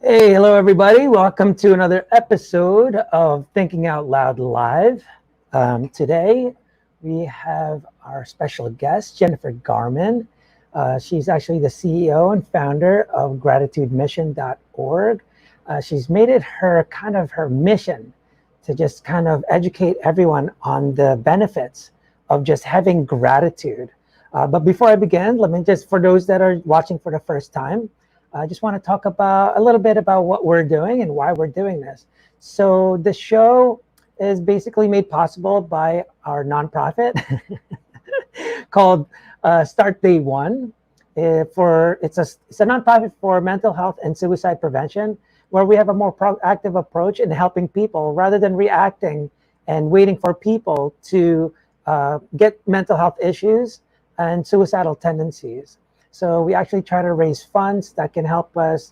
Hey, hello everybody. Welcome to another episode of Thinking Out Loud Live. Today we have our special guest, Jennifer Garman. She's actually the CEO and founder of gratitudemission.org. She's made it her mission to just kind of educate everyone on the benefits of just having gratitude. But before I begin, let me just, for those that are watching for the first time, I just want to talk about a little bit about what we're doing and why we're doing this. So the show is basically made possible by our nonprofit called Start Day One. It's a nonprofit for mental health and suicide prevention, where we have a more proactive approach in helping people rather than reacting and waiting for people to get mental health issues and suicidal tendencies. So we actually try to raise funds that can help us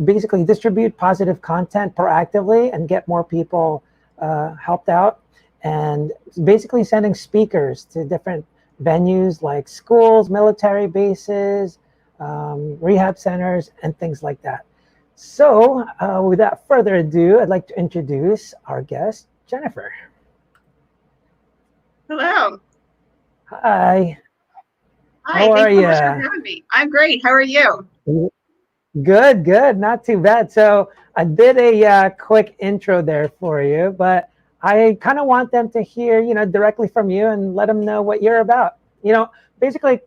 basically distribute positive content proactively and get more people helped out. And basically sending speakers to different venues like schools, military bases, rehab centers, and things like that. So without further ado, I'd like to introduce our guest, Jennifer. Hello. Hi, Hi. how are Thanks so much for you? having me. I'm great. How are you? Good, good. Not too bad. So I did a quick intro there for you, but I kind of want them to hear, directly from you and let them know what you're about. Basically,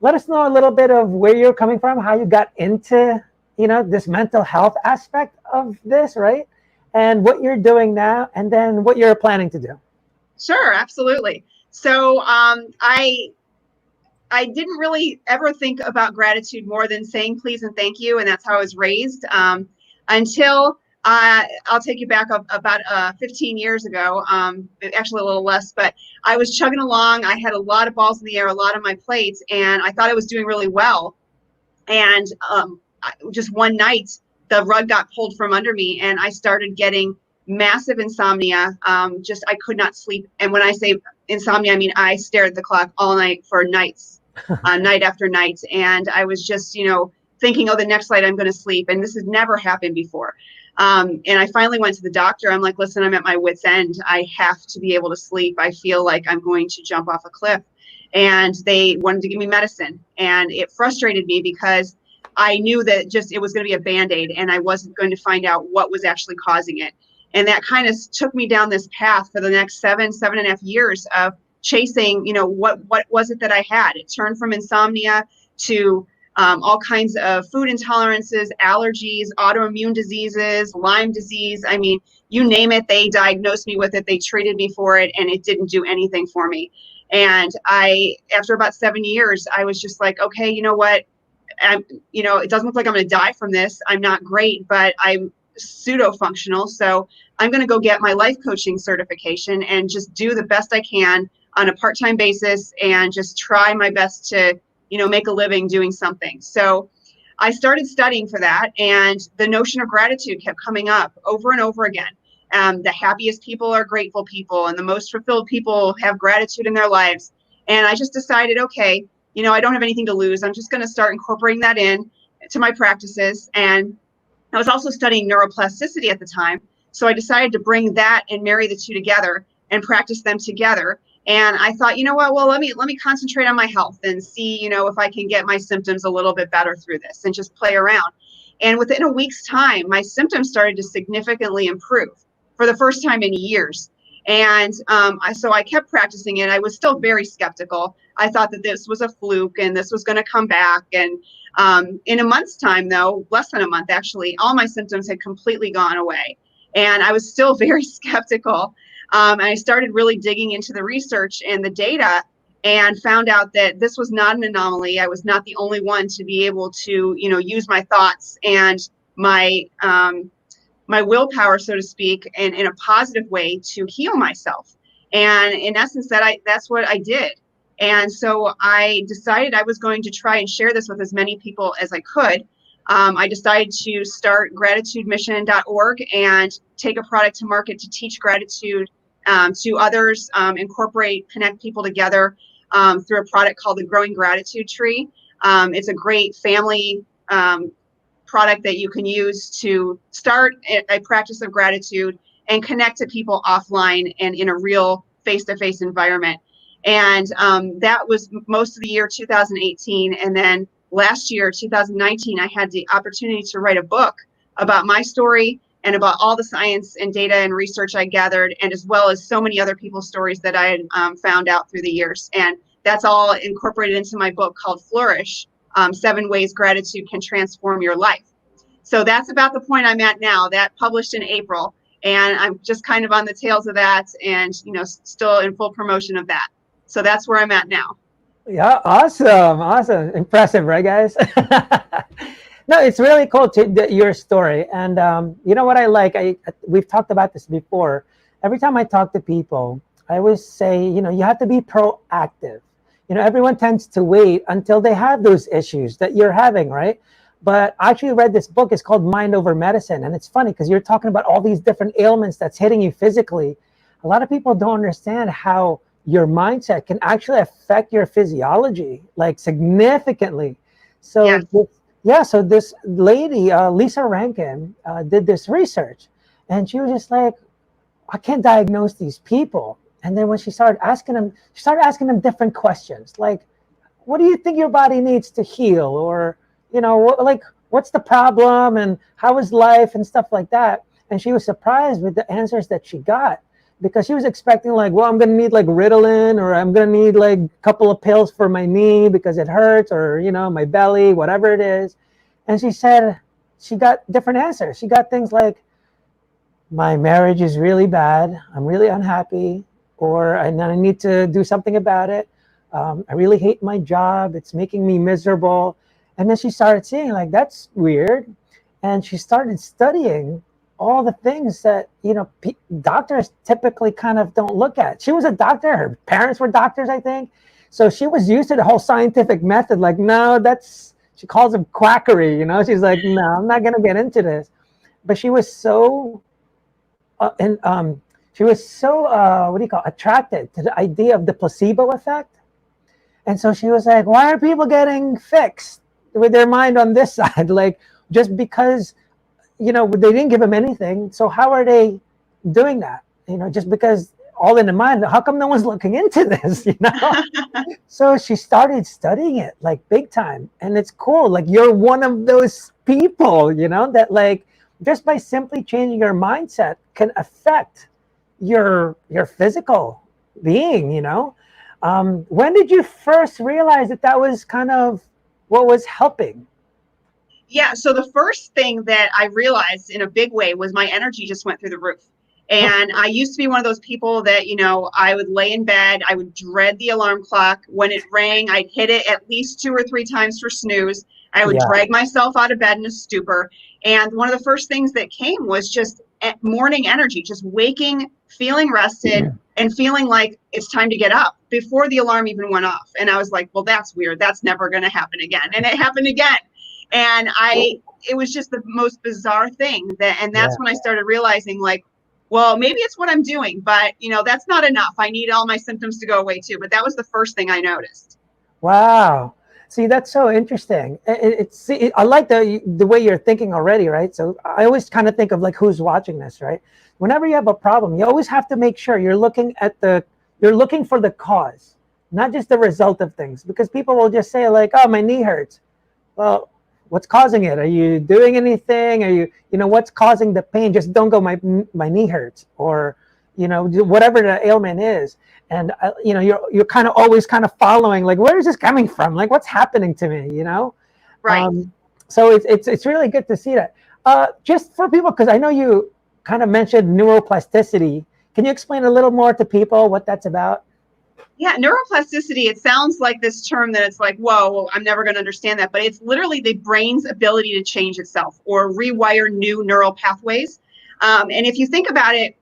let us know a little bit of where you're coming from, how you got into, this mental health aspect of this, right? And what you're doing now, and then what you're planning to do. Sure, absolutely. So I didn't really ever think about gratitude more than saying please and thank you, and that's how I was raised. Until I'll take you back about 15 years ago, actually a little less, but I was chugging along. I had a lot of balls in the air, a lot on my plate, and I thought I was doing really well. And just one night, the rug got pulled from under me, and I started getting massive insomnia. Just I could not sleep. And when I say insomnia, I mean I stared at the clock all night for nights, night after night. And I was just, thinking, oh, the next night I'm going to sleep. And this has never happened before. And I finally went to the doctor. I'm like, listen, I'm at my wit's end. I have to be able to sleep. I feel like I'm going to jump off a cliff. And they wanted to give me medicine. And it frustrated me because I knew that just it was going to be a Band-Aid and I wasn't going to find out what was actually causing it. And that kind of took me down this path for the next 7.5 years of chasing, what was it that I had? It turned from insomnia to all kinds of food intolerances, allergies, autoimmune diseases, Lyme disease. I mean, you name it, they diagnosed me with it, they treated me for it, and it didn't do anything for me. And after about 7 years, I was just like, okay, you know what? It doesn't look like I'm going to die from this. I'm not great, but I'm pseudo functional. So I'm going to go get my life coaching certification and just do the best I can on a part-time basis and just try my best to, make a living doing something. So I started studying for that, and the notion of gratitude kept coming up over and over again. The happiest people are grateful people, and the most fulfilled people have gratitude in their lives. And I just decided, okay, I don't have anything to lose. I'm just going to start incorporating that in to my practices. And I was also studying neuroplasticity at the time. So I decided to bring that and marry the two together and practice them together. And I thought, you know what, well, let me concentrate on my health and see, if I can get my symptoms a little bit better through this and just play around. And within a week's time, my symptoms started to significantly improve for the first time in years. And so I kept practicing it. I was still very skeptical. I thought that this was a fluke and this was going to come back. And in a month's time, though, less than a month, actually, all my symptoms had completely gone away. And I was still very skeptical. And I started really digging into the research and the data and found out that this was not an anomaly. I was not the only one to be able to, use my thoughts and my my willpower, so to speak, in a positive way to heal myself. And in essence, that's what I did. And so I decided I was going to try and share this with as many people as I could. I decided to start gratitudemission.org and take a product to market to teach gratitude to others, connect people together through a product called the Growing Gratitude Tree. It's a great family product that you can use to start a practice of gratitude and connect to people offline and in a real face-to-face environment. And that was most of the year 2018. And then last year, 2019, I had the opportunity to write a book about my story and about all the science and data and research I gathered, and as well as so many other people's stories that I had found out through the years. And that's all incorporated into my book called Flourish, 7 Ways Gratitude Can Transform Your Life. So that's about the point I'm at now. That published in April, and I'm just kind of on the tails of that, and still in full promotion of that. So that's where I'm at now. Yeah, awesome, impressive, right, guys? No, it's really cool your story, and you know what I like. We've talked about this before. Every time I talk to people, I always say, you have to be proactive. Everyone tends to wait until they have those issues that you're having, right? But I actually read this book. It's called Mind Over Medicine, and it's funny because you're talking about all these different ailments that's hitting you physically. A lot of people don't understand how your mindset can actually affect your physiology, like significantly. So so this lady, Lisa Rankin, did this research, and she was just like, I can't diagnose these people. And then when she started asking them different questions, like, what do you think your body needs to heal? Or, what's the problem and how is life and stuff like that? And she was surprised with the answers that she got, because she was expecting like, well, I'm going to need like Ritalin, or I'm going to need like a couple of pills for my knee because it hurts, or, my belly, whatever it is. And she said she got different answers. She got things like, my marriage is really bad. I'm really unhappy, or I need to do something about it. I really hate my job. It's making me miserable. And then she started seeing like, that's weird. And she started studying all the things that, doctors typically kind of don't look at. She was a doctor. Her parents were doctors, I think. So she was used to the whole scientific method. Like, no, she calls them quackery. She's like, no, I'm not going to get into this. But she was so attracted to the idea of the placebo effect. And so she was like, why are people getting fixed with their mind on this side? Like, just because, they didn't give them anything. So how are they doing that? Just because all in the mind, how come no one's looking into this? So she started studying it like big time. And it's cool. Like, you're one of those people, that like, just by simply changing your mindset can affect your physical being, When did you first realize that was kind of what was helping? Yeah, so the first thing that I realized in a big way was my energy just went through the roof. And I used to be one of those people that, I would lay in bed, I would dread the alarm clock. When it rang, I'd hit it at least 2 or 3 times for snooze. I would drag myself out of bed in a stupor. And one of the first things that came was just morning energy, just waking, feeling rested, and feeling like it's time to get up before the alarm even went off. And I was like, well, that's weird. That's never going to happen again. And it happened again. And it was just the most bizarre thing. That's when I started realizing, like, well, maybe it's what I'm doing, but that's not enough. I need all my symptoms to go away too. But that was the first thing I noticed. Wow. See, that's so interesting. I like the way you're thinking already, right? So I always kind of think of like, who's watching this, right? Whenever you have a problem, you always have to make sure you're looking for the cause, not just the result of things, because people will just say like, oh, my knee hurts. Well, what's causing it? Are you doing anything? Are you, what's causing the pain? Just don't go, my knee hurts, or, whatever the ailment is. And, you're kind of always kind of following, like, where is this coming from? Like, what's happening to me, Right. So it's really good to see that. Just for people, because I know you kind of mentioned neuroplasticity. Can you explain a little more to people what that's about? Yeah, neuroplasticity, it sounds like this term that it's like, whoa, I'm never going to understand that. But it's literally the brain's ability to change itself or rewire new neural pathways. And if you think about it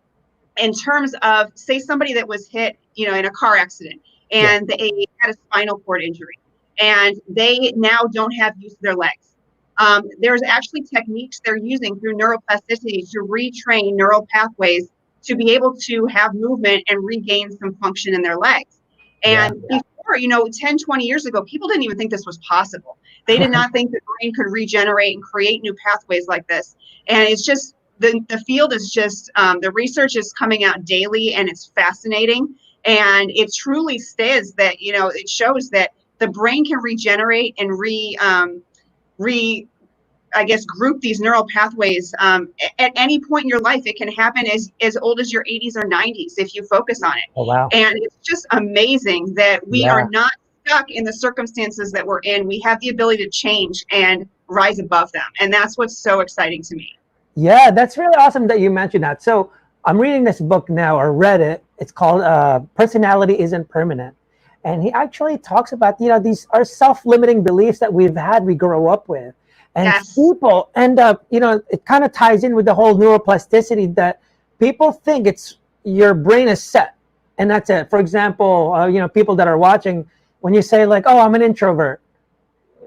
in terms of, say, somebody that was hit, in a car accident, and they had a spinal cord injury, and they now don't have use of their legs. There's actually techniques they're using through neuroplasticity to retrain neural pathways to be able to have movement and regain some function in their legs. And before before, 10, 20 years ago, people didn't even think this was possible. They did not think the brain could regenerate and create new pathways like this. And it's just, the field is just, the research is coming out daily, and it's fascinating. And it truly says that, it shows that the brain can regenerate and group these neural pathways at any point in your life. It can happen as old as your 80s or 90s if you focus on it. Oh, wow. And it's just amazing that we are not stuck in the circumstances that we're in. We have the ability to change and rise above them. And that's what's so exciting to me. Yeah, that's really awesome that you mentioned that. So I'm reading this book now, or read it. It's called Personality Isn't Permanent. And he actually talks about, these are self-limiting beliefs that we grow up with. And people end up, it kind of ties in with the whole neuroplasticity, that people think it's your brain is set and that's it. For example, people that are watching, when you say like, oh, I'm an introvert,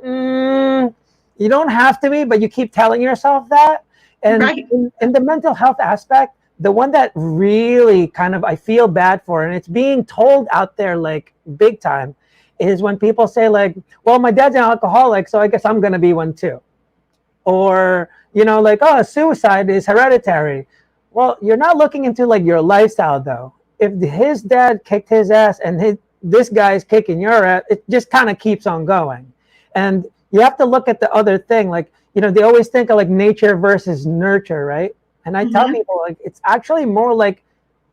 you don't have to be, but you keep telling yourself that. And in the mental health aspect, the one that really kind of I feel bad for, and it's being told out there like big time, is when people say like, well, my dad's an alcoholic, so I guess I'm going to be one too. Or, like, oh, suicide is hereditary. Well, you're not looking into like your lifestyle though. If his dad kicked his ass and this guy's kicking your ass, it just kind of keeps on going. And you have to look at the other thing. Like, they always think of like nature versus nurture, right? And I tell people like it's actually more like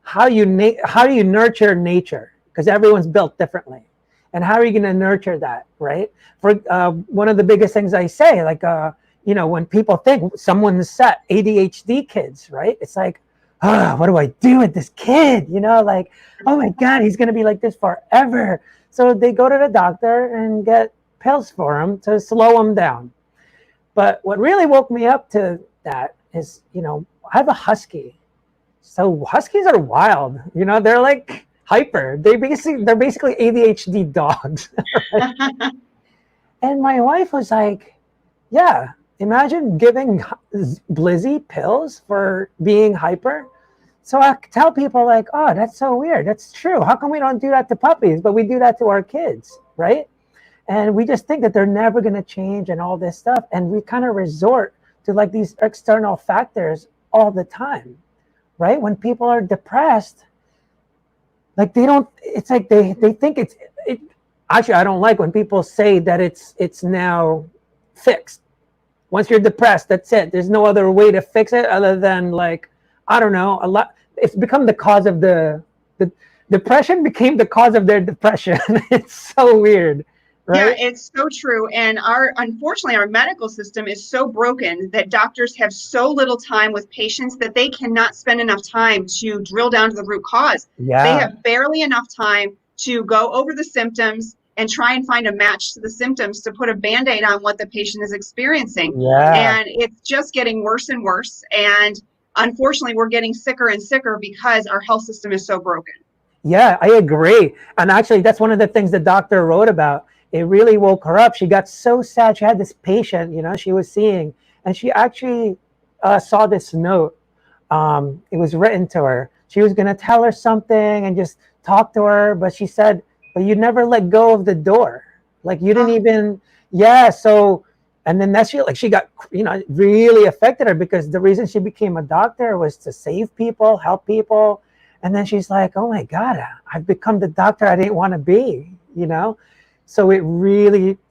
how do you nurture nature, because everyone's built differently. And how are you going to nurture that, right? For one of the biggest things I say, like, when people think someone's set, ADHD kids, right? It's like, what do I do with this kid? Like, oh my God, he's going to be like this forever. So they go to the doctor and get pills for him to slow him down. But what really woke me up to that is, I have a husky. So huskies are wild. They're like hyper. They're basically ADHD dogs. And my wife was like, yeah, imagine giving Blizzy pills for being hyper. So I tell people like, oh, that's so weird. That's true. How come we don't do that to puppies, but we do that to our kids, right? And we just think that they're never going to change and all this stuff. And we kind of resort to like these external factors all the time, right? When people are depressed, like it's like they think actually, I don't like when people say that it's now fixed. Once you're depressed, that's it. There's no other way to fix it other than like, I don't know, it's become the cause of the depression became the cause of their depression. It's so weird. Right? Yeah, it's so true. And unfortunately, our medical system is so broken that doctors have so little time with patients that they cannot spend enough time to drill down to the root cause. Yeah. They have barely enough time to go over the symptoms and try and find a match to the symptoms to put a Band-Aid on what the patient is experiencing. Yeah. And it's just getting worse and worse. And unfortunately, we're getting sicker and sicker because our health system is so broken. Yeah, I agree. And actually, that's one of the things the doctor wrote about. It really woke her up. She got so sad. She had this patient, she was seeing, and she actually saw this note. It was written to her. She was going to tell her something and just talk to her, but she said, but you never let go of the door. Like you didn't even, so, and then she got, really affected her, because the reason she became a doctor was to save people, help people. And then she's like, oh my God, I've become the doctor I didn't want to be, So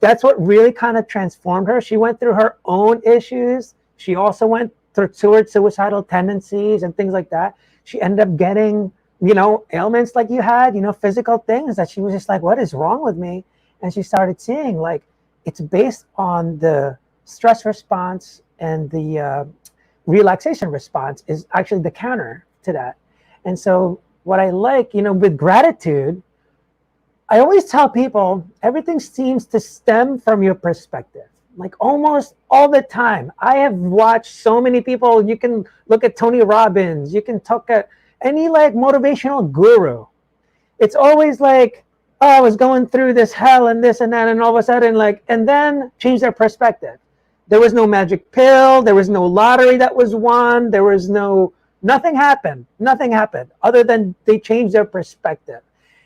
that's what really kind of transformed her. She went through her own issues. She also went towards suicidal tendencies and things like that. She ended up getting, ailments like you had, physical things that she was just like, what is wrong with me? And she started seeing like, it's based on the stress response, and the relaxation response is actually the counter to that. And so what I like, with gratitude, I always tell people everything seems to stem from your perspective, like almost all the time. I have watched so many people. You can look at Tony Robbins. You can talk at any like motivational guru. It's always like, oh, I was going through this hell and this and that, and all of a sudden and then change their perspective. There was no magic pill. There was no lottery that was won. There was nothing happened. Nothing happened other than they changed their perspective.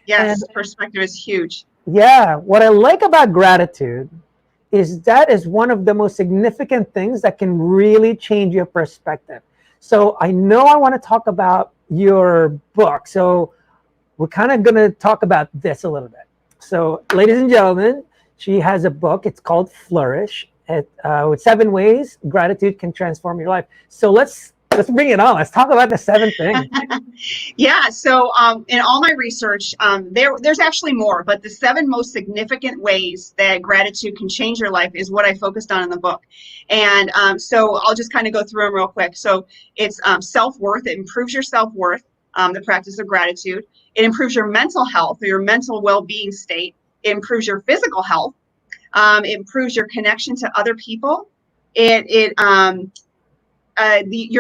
Yes, perspective is huge. Yeah, what I like about gratitude is that is one of the most significant things that can really change your perspective. So I know I want to talk about your book. So we're kind of going to talk about this a little bit. So, ladies and gentlemen, she has a book. It's called Flourish. With 7 ways gratitude can transform your life. So let's bring it on. Let's talk about the 7 things. Yeah. So in all my research, there's actually more, but the 7 most significant ways that gratitude can change your life is what I focused on in the book. And so I'll just kind of go through them real quick. So it's self-worth. It improves your self-worth, the practice of gratitude. It improves your mental health or your mental well-being state. It improves your physical health. It improves your connection to other people. Your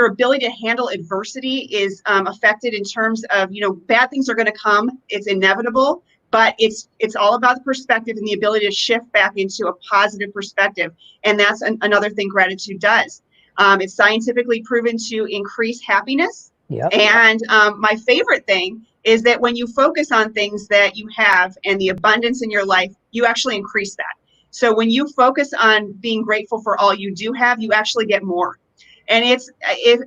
ability to handle adversity is affected in terms of, bad things are going to come. It's inevitable, but it's all about the perspective and the ability to shift back into a positive perspective. And that's another thing gratitude does. It's scientifically proven to increase happiness. Yep. And my favorite thing is that when you focus on things that you have and the abundance in your life, you actually increase that. So when you focus on being grateful for all you do have, you actually get more. And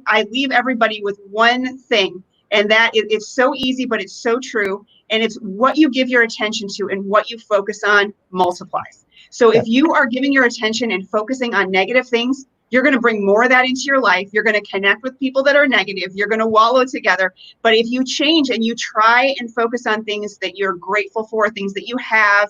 I leave everybody with one thing, and that it's so easy, but it's so true. And it's what you give your attention to and what you focus on multiplies. So if you are giving your attention and focusing on negative things, you're going to bring more of that into your life. You're going to connect with people that are negative. You're going to wallow together. But if you change and you try and focus on things that you're grateful for, things that you have,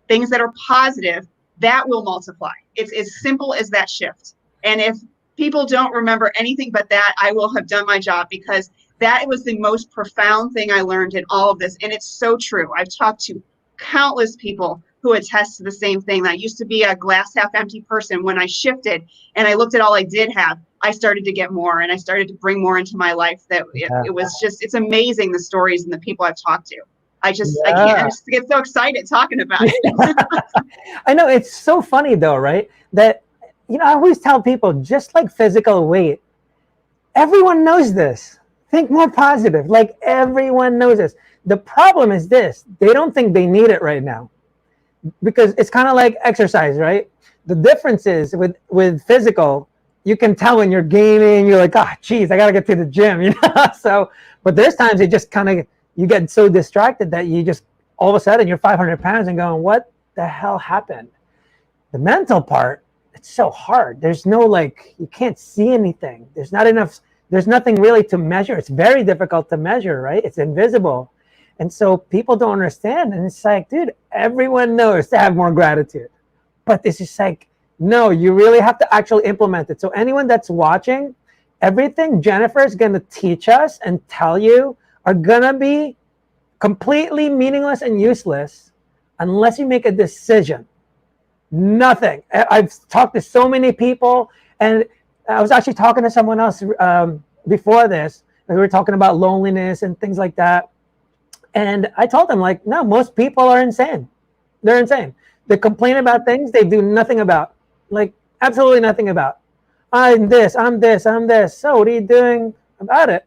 things that are positive, that will multiply. It's as simple as that shift. And if people don't remember anything but that, I will have done my job, because that was the most profound thing I learned in all of this. And it's so true. I've talked to countless people who attest to the same thing. I used to be a glass half empty person. When I shifted and I looked at all I did have, I started to get more, and I started to bring more into my life. It was just, it's amazing, the stories and the people I've talked to. I just get so excited talking about it. I know, it's so funny though, right? That, I always tell people, just like physical weight, everyone knows this. Think more positive. Like, everyone knows this. The problem is this: they don't think they need it right now, because it's kind of like exercise, right? The difference is with physical, you can tell when you're gaining. You're like, geez, I gotta get to the gym, So, but there's times you get so distracted that you just, all of a sudden, you're 500 pounds and going, what the hell happened? The mental part, it's so hard. There's no, you can't see anything. There's nothing really to measure. It's very difficult to measure, right? It's invisible. And so people don't understand. And it's like, dude, everyone knows to have more gratitude. But it's just like, no, you really have to actually implement it. So anyone that's watching, everything Jennifer is going to teach us and tell you are going to be completely meaningless and useless unless you make a decision. Nothing. I've talked to so many people, and I was actually talking to someone else before this, and we were talking about loneliness and things like that. And I told them, no, most people are insane. They're insane. They complain about things they do nothing about, absolutely nothing about. I'm this, I'm this, I'm this. So what are you doing about it?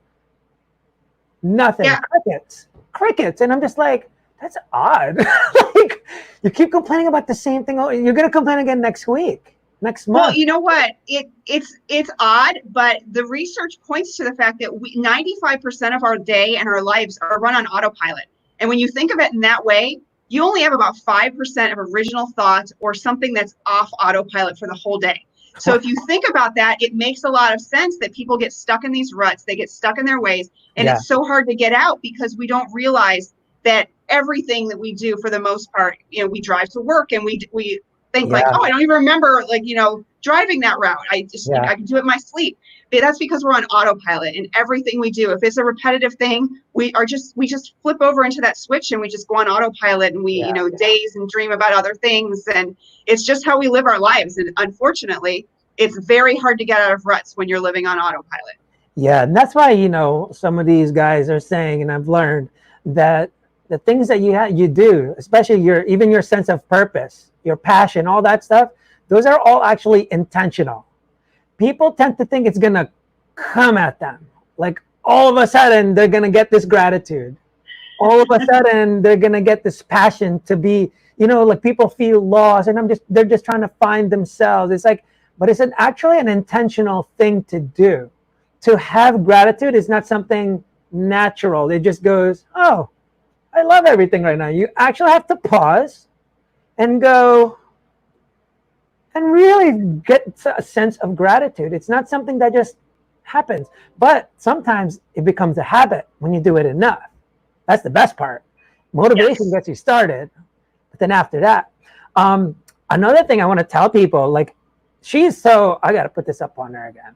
Nothing. Yeah. Crickets. And I'm just like, that's odd. You keep complaining about the same thing. You're going to complain again next week, next month. Well, you know what? It's odd, but the research points to the fact that 95% of our day and our lives are run on autopilot. And when you think of it in that way, you only have about 5% of original thoughts or something that's off autopilot for the whole day. So if you think about that, it makes a lot of sense that people get stuck in these ruts. They get stuck in their ways. And It's so hard to get out, because we don't realize that everything that we do, for the most part, we drive to work and we think I don't even remember, driving that route. I can do it in my sleep. But that's because we're on autopilot in everything we do. If it's a repetitive thing, we just flip over into that switch and we just go on autopilot, and we, daze and dream about other things. And it's just how we live our lives. And unfortunately, it's very hard to get out of ruts when you're living on autopilot. Yeah. And that's why, some of these guys are saying, and I've learned that the things that you do, especially even your sense of purpose, your passion, all that stuff, those are all actually intentional. People tend to think it's going to come at them. All of a sudden, they're going to get this gratitude. All of a sudden, they're going to get this passion to be like people feel lost and they're just trying to find themselves. It's like, but it's actually an intentional thing to do. To have gratitude is not something natural. It just goes, oh, I love everything right now. You actually have to pause and go and really get a sense of gratitude. It's not something that just happens, but sometimes it becomes a habit when you do it enough. That's the best part. Motivation gets you started, but then after that, another thing I want to tell people, like, I got to put this up on there again.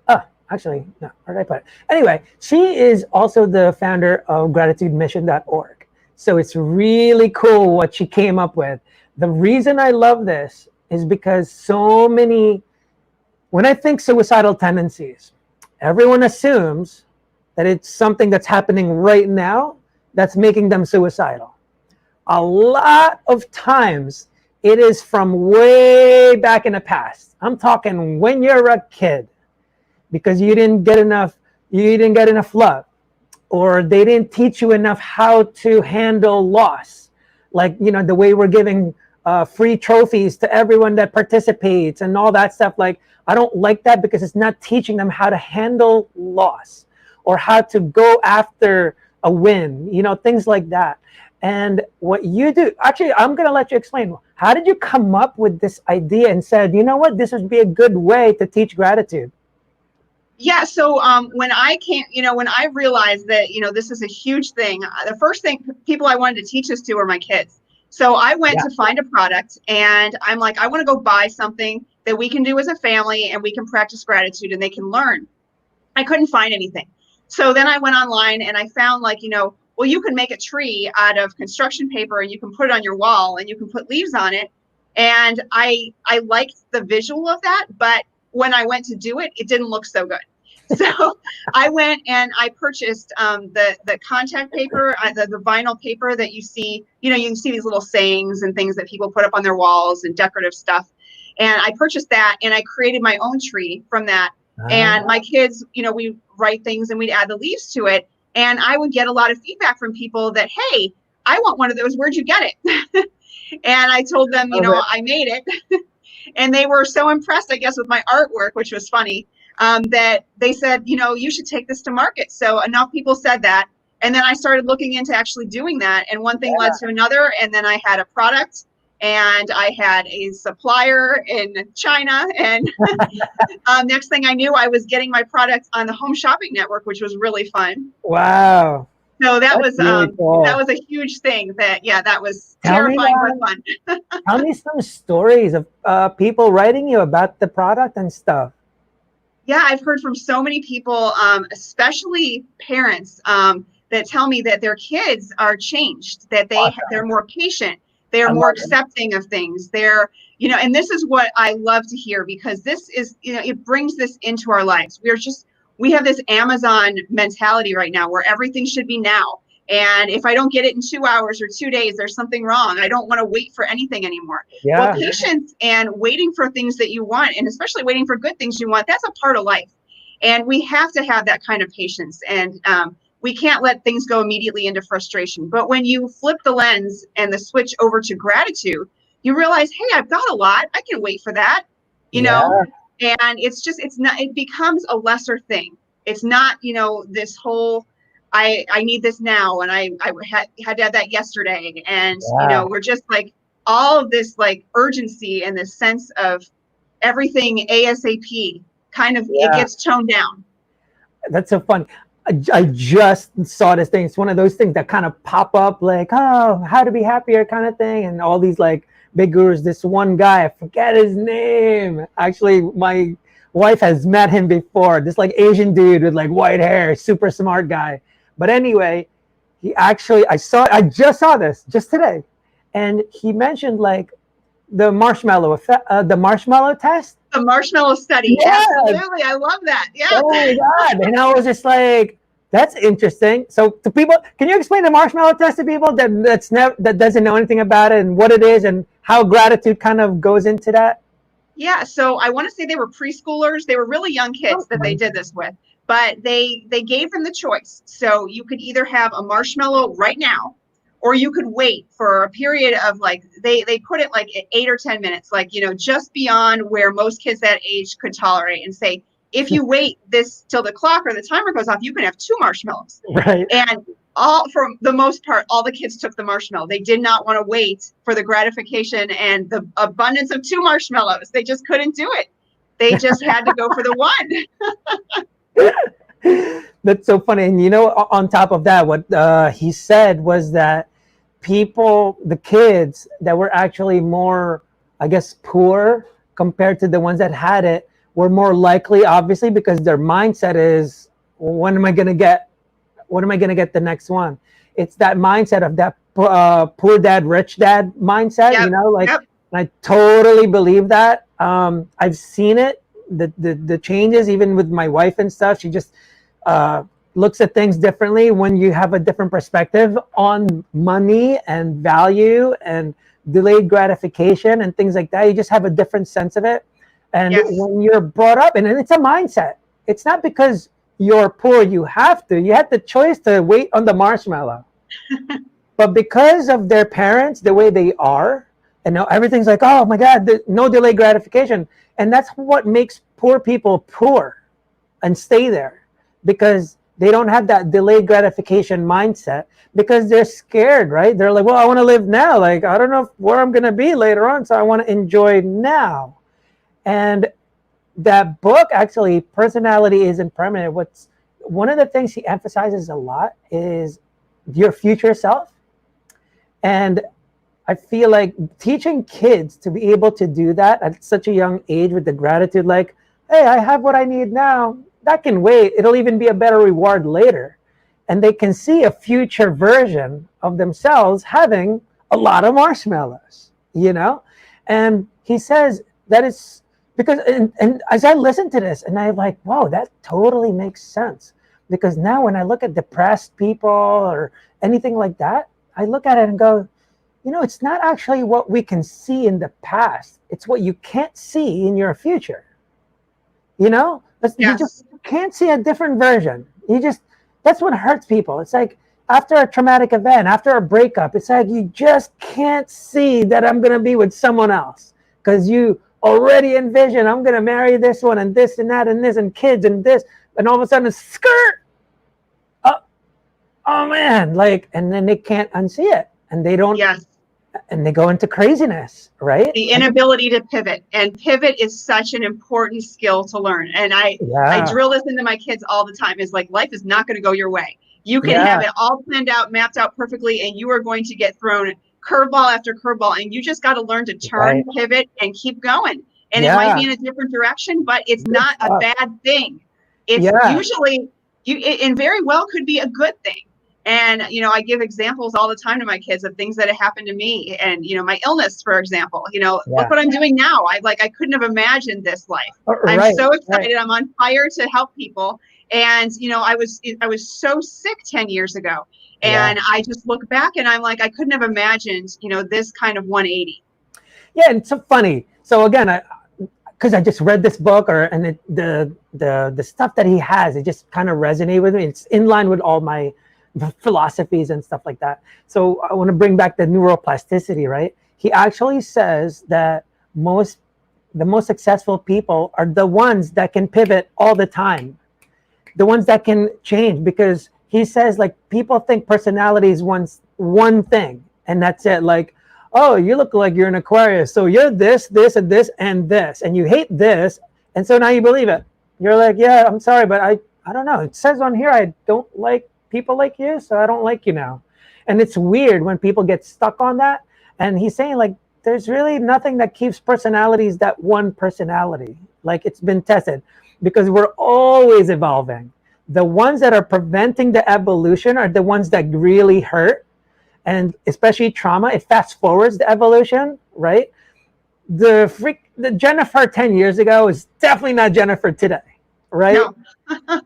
Oh, actually, no, where did I put it? Anyway, she is also the founder of gratitudemission.org. So it's really cool what she came up with. The reason I love this is because when I think suicidal tendencies, everyone assumes that it's something that's happening right now that's making them suicidal. A lot of times it is from way back in the past. I'm talking when you're a kid, because you didn't get enough love, or they didn't teach you enough how to handle loss. Like, the way we're giving free trophies to everyone that participates and all that stuff. Like, I don't like that because it's not teaching them how to handle loss or how to go after a win, things like that. And what you do, actually, I'm going to let you explain. How did you come up with this idea and said, you know what, this would be a good way to teach gratitude? Yeah. So when I realized that, this is a huge thing, the first thing people I wanted to teach this to were my kids. So I went to find a product and I'm like, I want to go buy something that we can do as a family and we can practice gratitude and they can learn. I couldn't find anything. So then I went online and I found well, you can make a tree out of construction paper and you can put it on your wall and you can put leaves on it. And I liked the visual of that, but when I went to do it, it didn't look so good. So I went and I purchased the contact paper, the vinyl paper that you see, you can see these little sayings and things that people put up on their walls and decorative stuff. And I purchased that and I created my own tree from that. And my kids, we write things and we'd add the leaves to it. And I would get a lot of feedback from people that, hey, I want one of those. Where'd you get it? And I told them, I made it. And they were so impressed, I guess, with my artwork, which was funny, that they said, you should take this to market. So enough people said that. And then I started looking into actually doing that. And one thing led to another. And then I had a product and I had a supplier in China. And next thing I knew, I was getting my product on the Home Shopping Network, which was really fun. Wow. So that That's was really cool. That was a huge thing. That was terrifying but fun. Tell me some stories of people writing you about the product and stuff. Yeah, I've heard from so many people, especially parents, that tell me that their kids are changed, that they're more patient, they're more accepting of things. They're, and this is what I love to hear, because this is, it brings this into our lives. We have this Amazon mentality right now where everything should be now. And if I don't get it in 2 hours or 2 days, there's something wrong. I don't want to wait for anything anymore. Yeah. Well, patience and waiting for things that you want, and especially waiting for good things you want, that's a part of life. And we have to have that kind of patience. And we can't let things go immediately into frustration. But when you flip the lens and the switch over to gratitude, you realize, hey, I've got a lot. I can wait for that, you know? And it becomes a lesser thing. It's not, this whole, I need this now. And I had to have that yesterday. And, we're just like all of this like urgency and this sense of everything ASAP kind of, it gets toned down. That's so fun. I just saw this thing. It's one of those things that kind of pop up like, oh, how to be happier kind of thing. And all these like big gurus, this one guy, I forget his name. Actually, my wife has met him before. This like Asian dude with like white hair, super smart guy. But anyway, I just saw this just today. And he mentioned like the marshmallow effect, the marshmallow test. The marshmallow study. Yes. Absolutely. I love that. Yeah. Oh my God. And I was just like, that's interesting. So to people, can you explain the marshmallow test to people that doesn't know anything about it and what it is and how gratitude kind of goes into that? Yeah. So I want to say they were preschoolers. They were really young kids that they did this with, but they gave them the choice. So you could either have a marshmallow right now, or you could wait for a period of like, they put it like 8 or 10 minutes, like, just beyond where most kids that age could tolerate, and say, if you wait this till the clock or the timer goes off, you can have 2 marshmallows. Right. And for the most part, all the kids took the marshmallow. They did not want to wait for the gratification and the abundance of 2 marshmallows. They just couldn't do it. They just had to go for the one. That's so funny. And on top of that, what he said was that the kids that were actually more, I guess, poor compared to the ones that had it, were more likely, obviously, because their mindset is, when am I going to get the next one? It's that mindset of that poor dad, rich dad mindset, Yep. Yep. I totally believe that. I've seen it, the changes, even with my wife and stuff. She just looks at things differently when you have a different perspective on money and value and delayed gratification and things like that. You just have a different sense of it. And Yes. when you're brought up, and it's a mindset, it's not because you're poor, you have the choice to wait on the marshmallow. But because of their parents, the way they are, and now everything's like, oh my God, no delayed gratification. And that's what makes poor people poor and stay there, because they don't have that delayed gratification mindset, because they're scared, right? They're like, well, I want to live now. Like, I don't know where I'm going to be later on, so I want to enjoy now. And that book, actually, Personality Isn't Permanent, one of the things he emphasizes a lot is your future self. And I feel like teaching kids to be able to do that at such a young age, with the gratitude, like, hey, I have what I need now, that can wait. It'll even be a better reward later. And they can see a future version of themselves having a lot of marshmallows, And he says that it's because, and as I listen to this, and I'm like, whoa, that totally makes sense. Because now when I look at depressed people or anything like that, I look at it and go, it's not actually what we can see in the past. It's what you can't see in your future. You just can't see a different version. That's what hurts people. It's like after a traumatic event, after a breakup, it's like you just can't see that I'm going to be with someone else, because you already envision, I'm going to marry this one and this and that and this and kids and this. And all of a sudden, skirt. Oh man. And then they can't unsee it. And they don't. Yes. And they go into craziness, right? The inability to pivot. And pivot is such an important skill to learn. And I drill this into my kids all the time, is like, life is not going to go your way. You can have it all planned out, mapped out perfectly, and you are going to get thrown curveball after curveball. And you just got to learn to turn, pivot, and keep going. And it might be in a different direction, but it's not a bad thing. It's usually, it very well could be a good thing. And, I give examples all the time to my kids of things that have happened to me, and, my illness, for example, look what I'm doing now. I couldn't have imagined this life. I'm so excited. I'm on fire to help people. And, I was so sick 10 years ago, and I just look back and I'm like, I couldn't have imagined, this kind of 180. Yeah. And it's so funny. So again, because I just read this book, and the stuff that he has, it just kind of resonated with me. It's in line with all my philosophies and stuff like that. So I want to bring back the neuroplasticity, right? He actually says that the most successful people are the ones that can pivot all the time, the ones that can change, because he says, like, people think personality is one thing, and that's it. Like, oh, you look like you're an Aquarius, so you're this, this, and this, and this, and you hate this, and so now you believe it. You're like, yeah, I'm sorry, but I don't know. It says on here I don't like people like you, so I don't like you now. And it's weird when people get stuck on that. And he's saying, like, there's really nothing that keeps personalities that one personality. Like, it's been tested, because we're always evolving. The ones that are preventing the evolution are the ones that really hurt. And especially trauma, it fast forwards the evolution, right? The Jennifer 10 years ago is definitely not Jennifer today, right? No.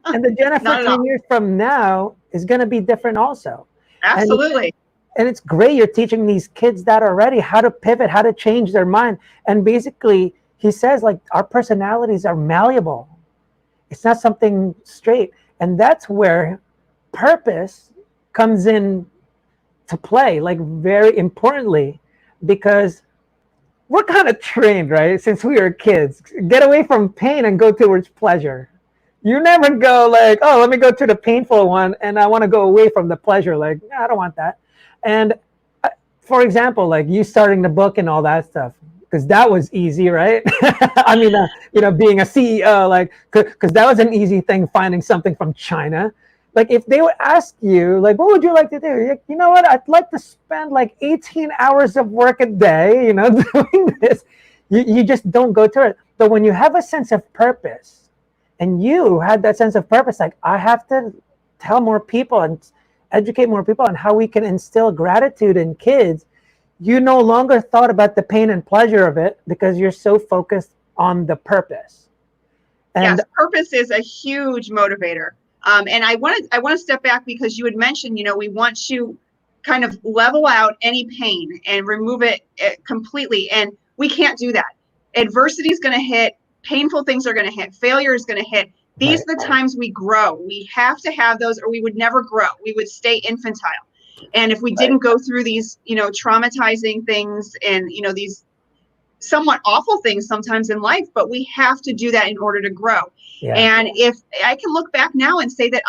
And the Jennifer 10 years from now is going to be different also. Absolutely. And it's great you're teaching these kids that already, how to pivot, how to change their mind. And basically, he says, like, our personalities are malleable. It's not something straight. And that's where purpose comes in to play, like very importantly, because we're kind of trained, right? Since we were kids, get away from pain and go towards pleasure. You never go like, oh, let me go to the painful one and I want to go away from the pleasure. Like, no, I don't want that. And for example, like you starting the book and all that stuff, because that was easy, right? I mean, being a CEO, like, because that was an easy thing, finding something from China. Like, if they would ask you, like, what would you like to do? You're like, you know what? I'd like to spend like 18 hours of work a day, doing this. You just don't go to it. But when you have a sense of purpose, and you had that sense of purpose, like, I have to tell more people and educate more people on how we can instill gratitude in kids. You no longer thought about the pain and pleasure of it because you're so focused on the purpose. And yes, purpose is a huge motivator. And I want to step back because you had mentioned, we want to kind of level out any pain and remove it completely. And we can't do that. Adversity is going to hit. Painful things are going to hit. Failure is going to hit. These are the times we grow. We have to have those or we would never grow. We would stay infantile. And if we didn't go through these, traumatizing things and, these somewhat awful things sometimes in life, but we have to do that in order to grow. Yeah. And if I can look back now and say that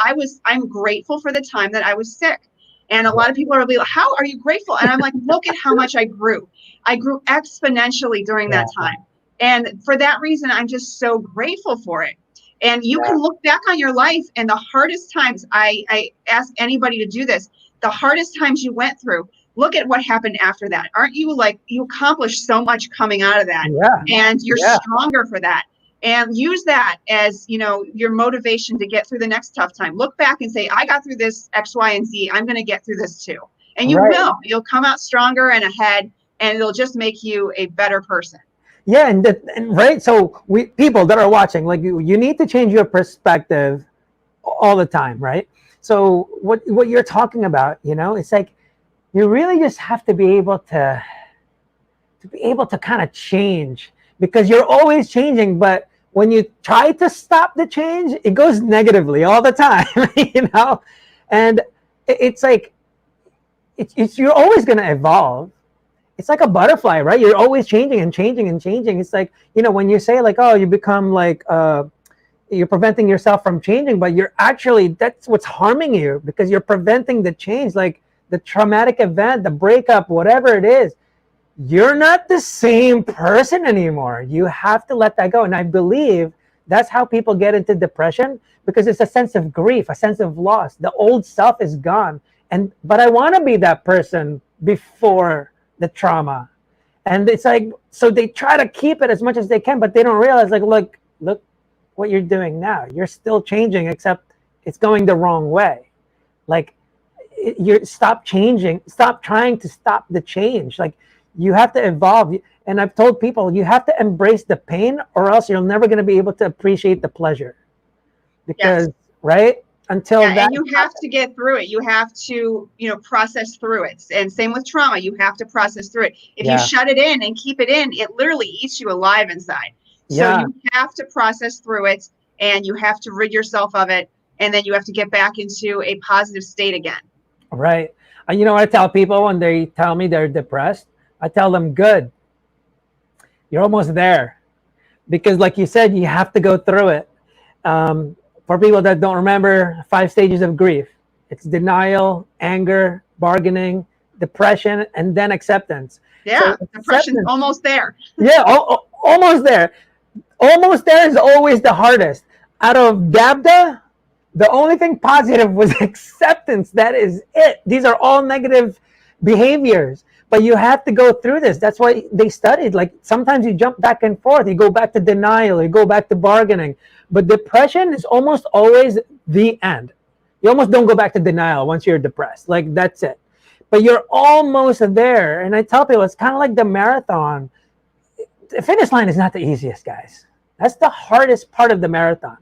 I'm grateful for the time that I was sick. And a lot of people are like, how are you grateful? And I'm like, look at how much I grew. I grew exponentially during that time. And for that reason, I'm just so grateful for it. And you can look back on your life and the hardest times, I ask anybody to do this, the hardest times you went through, look at what happened after that. Aren't you like, you accomplished so much coming out of that and you're stronger for that. And use that as, your motivation to get through the next tough time. Look back and say, I got through this X, Y, and Z. I'm going to get through this too. And you will. You'll come out stronger and ahead, and it'll just make you a better person. Yeah, and right. So people that are watching, like you need to change your perspective all the time, right? So what you're talking about, it's like you really just have to be able to kind of change, because you're always changing. But when you try to stop the change, it goes negatively all the time, And it's like you're always going to evolve. It's like a butterfly, right? You're always changing and changing and changing. It's like, when you say like, oh, you become like, you're preventing yourself from changing, but that's what's harming you, because you're preventing the change, like the traumatic event, the breakup, whatever it is. You're not the same person anymore. You have to let that go. And I believe that's how people get into depression, because it's a sense of grief, a sense of loss. The old self is gone. But I want to be that person before the trauma. And it's like, so they try to keep it as much as they can, but they don't realize, like, look what you're doing now. You're still changing, except it's going the wrong way. Like, stop changing, stop trying to stop the change. Like, you have to evolve. And I've told people, you have to embrace the pain, or else you're never going to be able to appreciate the pleasure. Because, right? Until that, and you have to get through it. You have to, process through it. And same with trauma. You have to process through it. If you shut it in and keep it in, it literally eats you alive inside. So you have to process through it, and you have to rid yourself of it. And then you have to get back into a positive state again. Right. I tell people when they tell me they're depressed, I tell them, good. You're almost there. Because like you said, you have to go through it. For people that don't remember, 5 stages of grief. It's denial, anger, bargaining, depression, and then acceptance. Yeah, so depression's almost there. Yeah, almost there. Almost there is always the hardest. Out of DABDA, the only thing positive was acceptance. That is it. These are all negative behaviors. But you have to go through this. That's why they studied. Like, sometimes you jump back and forth. You go back to denial. You go back to bargaining. But depression is almost always the end. You almost don't go back to denial once you're depressed. Like, that's it. But you're almost there. And I tell people, it's kind of like the marathon. The finish line is not the easiest, guys. That's the hardest part of the marathon.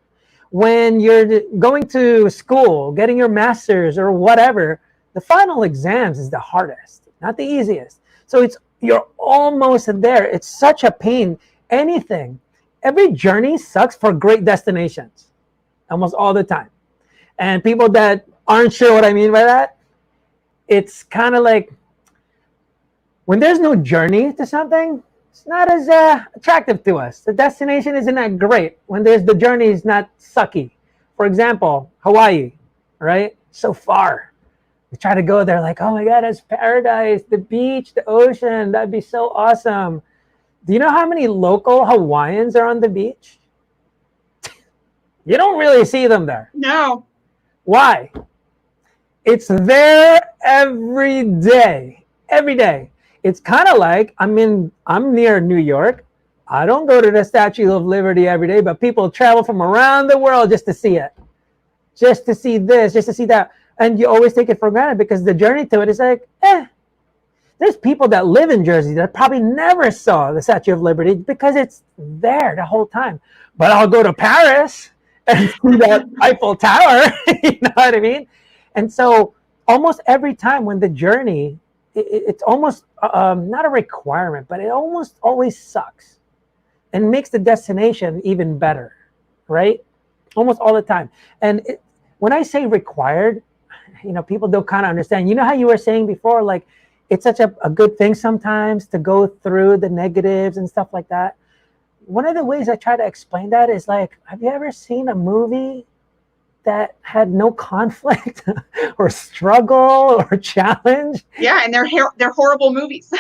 When you're going to school, getting your master's or whatever, the final exams is the hardest, not the easiest. So you're almost there. It's such a pain. Every journey sucks for great destinations, almost all the time. And people that aren't sure what I mean by that, it's kind of like when there's no journey to something, it's not as attractive to us. The destination isn't that great when there's the journey is not sucky. For example, Hawaii, right? So far. We try to go there like, oh my God, that's paradise, the beach, the ocean, that'd be so awesome. Do you know how many local Hawaiians are on the beach? You don't really see them there. No. Why? It's there every day. Every day. It's kind of like I'm near New York. I don't go to the Statue of Liberty every day, but people travel from around the world just to see it. Just to see this, just to see that. And you always take it for granted because the journey to it is like, there's people that live in Jersey that probably never saw the Statue of Liberty because it's there the whole time. But I'll go to Paris and see that Eiffel Tower, you know what I mean? And so almost every time when the journey, it's almost not a requirement, but it almost always sucks and makes the destination even better, right? Almost all the time. And when I say required, people don't kind of understand. You know how you were saying before, like, it's such a good thing sometimes to go through the negatives and stuff like that. One of the ways I try to explain that is like, have you ever seen a movie that had no conflict or struggle or challenge? Yeah, and they're horrible movies.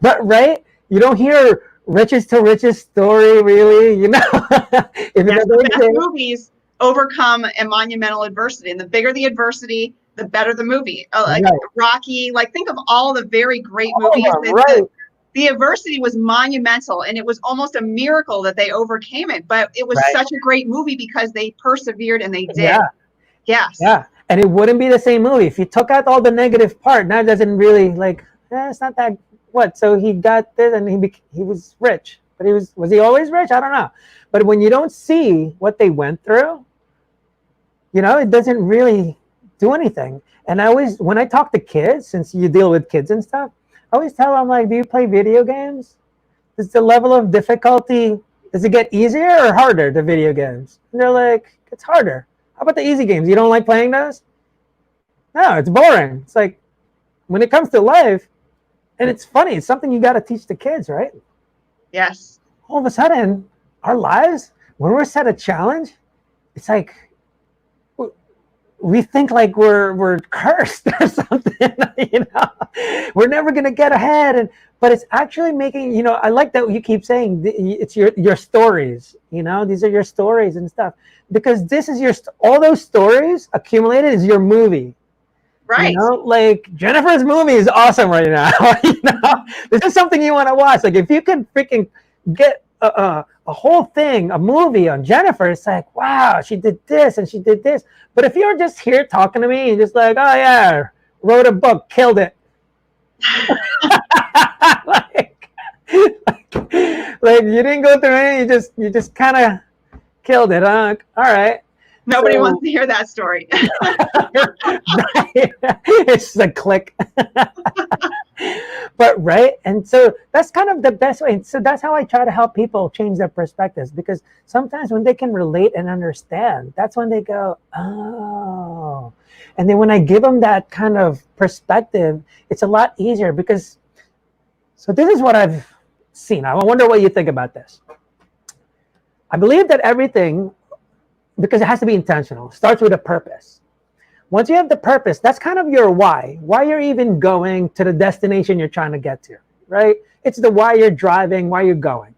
But right, you don't hear richest to richest story, really. The best movies overcome a monumental adversity, and the bigger the adversity, the better the movie. Like right. Rocky, like think of all the very great movies. Right. The adversity was monumental, and it was almost a miracle that they overcame it. But it was right. Such a great movie because they persevered and they did. Yeah. Yes. Yeah. And it wouldn't be the same movie if you took out all the negative part. That doesn't really it's not that what. So he got this and he was rich, but was he always rich? I don't know. But when you don't see what they went through, it doesn't really do anything. And when I talk to kids, since you deal with kids and stuff, I always tell them, like, do you play video games? Does the level of difficulty, does it get easier or harder, the video games? And they're like, it's harder. How about the easy games? You don't like playing those? No, it's boring. It's like, when it comes to life, and it's funny, it's something you got to teach the kids, right? Yes. All of a sudden, our lives, when we're set a challenge, it's like, we think like we're cursed or something, we're never going to get ahead. But it's actually making, I like that you keep saying it's your stories, these are your stories and stuff, because this is all those stories accumulated is your movie. Right. Like Jennifer's movie is awesome right now. This is something you want to watch. Like if you could freaking get a whole thing, a movie on Jennifer, it's like, wow, she did this and she did this. But if you're just here talking to me and just like, oh yeah, wrote a book, killed it. like you didn't go through it, you just kind of killed it, huh? All right. Nobody wants to hear that story. It's a click. But right, and so that's kind of the best way. So that's how I try to help people change their perspectives, because sometimes when they can relate and understand, that's when they go, oh. And then when I give them that kind of perspective, it's a lot easier because, so this is what I've seen. I wonder what you think about this. I believe that everything, because it has to be intentional, starts with a purpose. Once you have the purpose, that's kind of your why you're even going to the destination you're trying to get to, right? It's the why you're driving, why you're going.